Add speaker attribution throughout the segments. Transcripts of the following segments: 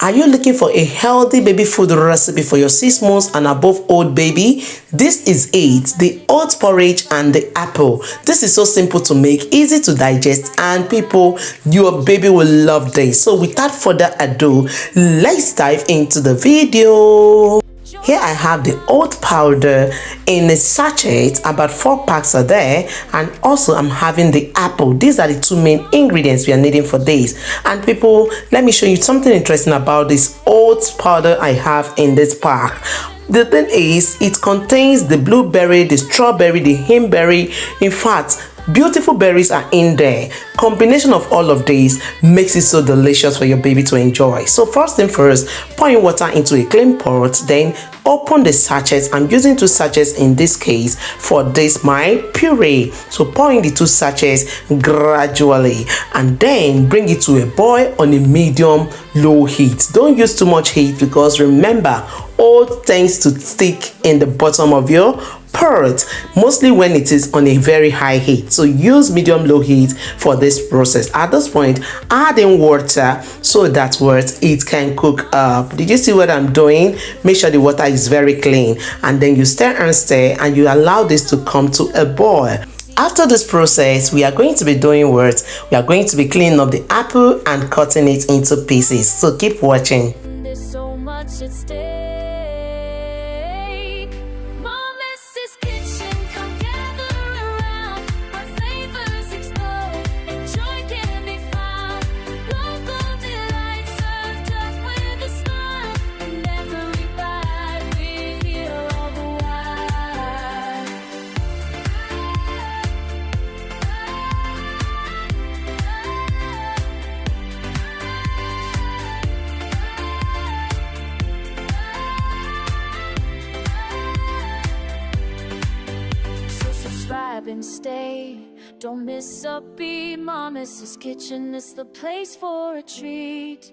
Speaker 1: Are you looking for a healthy baby food recipe for your 6 months and above old baby? This is it, the oat porridge and the apple. This is so simple to make, easy to digest, and people, your baby will love this. So without further ado, let's dive into the video. Here I have the oat powder in a sachet, about 4 packs are there, and also I'm having the apple. These are the 2 main ingredients we are needing for this. And people, let me show you something interesting about this oat powder I have in this pack. The thing is, it contains the blueberry, the strawberry, the himberry. In fact, beautiful berries are in there. Combination of all of these makes it so delicious for your baby to enjoy. So first thing first, pour in water into a clean pot, then open the sachets. I'm using 2 sachets in this case for this my puree. So pour in the 2 sachets gradually and then bring it to a boil on a medium low heat. Don't use too much heat because remember, oat tends to stick in the bottom of your pot, mostly when it is on a very high heat. So use medium low heat for this process. At this point, add in water so that it can cook up. Did you see what I'm doing? Make sure the water is very clean, and then you stir and stir and you allow this to come to a boil. After this process, we are going to be doing what? We are going to be cleaning up the apple and cutting it into pieces. So keep watching.
Speaker 2: There's so much at stake. Mum Essy's kitchen, come gather around. Our flavors explode, and joy can be found. Local delight served up with a smile. And every bite we hear all the while. So subscribe and stay. Don't miss a beat. Mum Essy's kitchen is the place for a treat.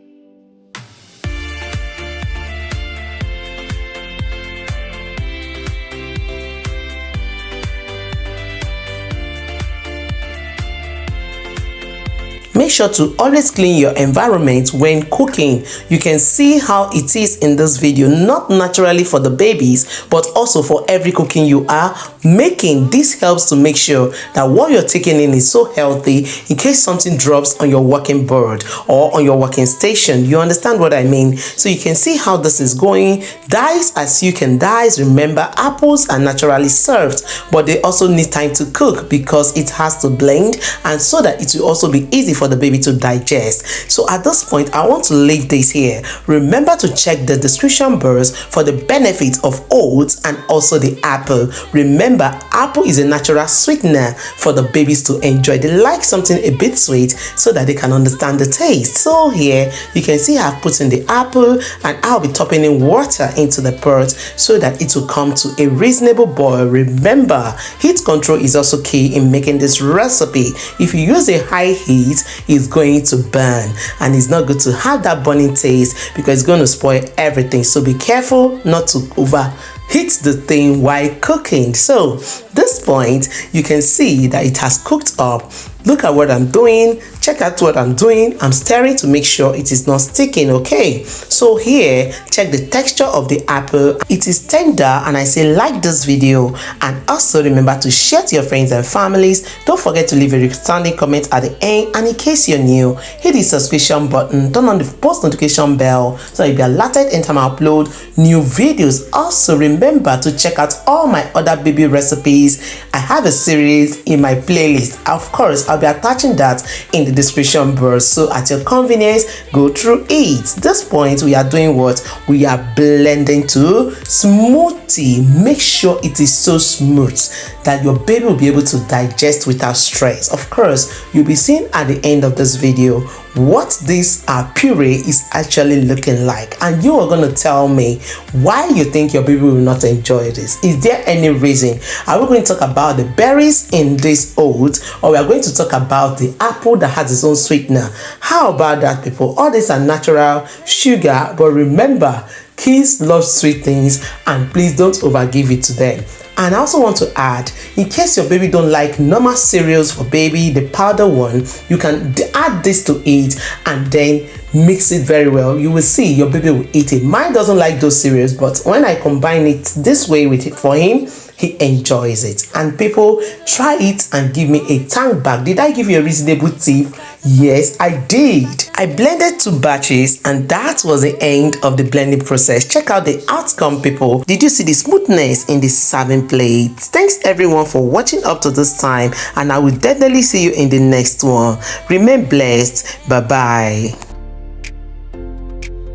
Speaker 1: Make sure to always clean your environment when cooking. You can see how it is in this video, not naturally for the babies, but also for every cooking you are making. This helps to make sure that what you're taking in is so healthy in case something drops on your working board or on your working station. You understand what I mean? So you can see how this is going. Dice as you can dice. Remember, apples are naturally served, but they also need time to cook because it has to blend, and so that it will also be easy for the baby to digest. So at this point, I want to leave this here. Remember to check the description box for the benefits of oats and also the apple. Remember, apple is a natural sweetener for the babies to enjoy. They like something a bit sweet so that they can understand the taste. So here you can see I've put in the apple, and I'll be topping in water into the pot so that it will come to a reasonable boil. Remember, heat control is also key in making this recipe. If you use a high heat, it's going to burn, and it's not good to have that burning taste because it's going to spoil everything. So be careful not to overheat the thing while cooking. So this point, you can see that it has cooked up. Look at what I'm doing. Check out what I'm doing. I'm stirring to make sure it is not sticking. Okay, so here, check the texture of the apple. It is tender, and I say like this video, and also remember to share to your friends and families. Don't forget to leave a resounding comment at the end, and in case you're new, hit the subscription button, turn on the post notification bell so you'll be alerted anytime I upload new videos. Also remember to check out all my other baby recipes. I have a series in my playlist. Of course, I'll be attaching that in the description box, so at your convenience, go through it. This point, we are doing what? We are blending to smoothie. Make sure it is so smooth that your baby will be able to digest without stress. Of course, you'll be seeing at the end of this video what this puree is actually looking like, and you are going to tell me why you think your baby will not enjoy this. Is there any reason? Are we going to talk about the berries in this oat, or we are going to talk about the apple that has its own sweetener? How about that, people? All these are natural sugar, but remember, kids love sweet things, and please don't overgive it to them. And I also want to add, in case your baby don't like normal cereals for baby, the powder one, you can add this to it and then mix it very well. You will see your baby will eat it. Mine doesn't like those cereals, but when I combine it this way with it for him, he enjoys it. And people, try it and give me a thank back. Did I give you a reasonable tip? Yes, I did. I blended 2 batches and that was the end of the blending process. Check out the outcome, people. Did you see the smoothness in the serving plate? Thanks everyone for watching up to this time, and I will definitely see you in the next one. Remain blessed. Bye-bye.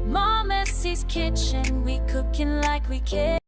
Speaker 2: Mum Essy's kitchen, we cooking like we care.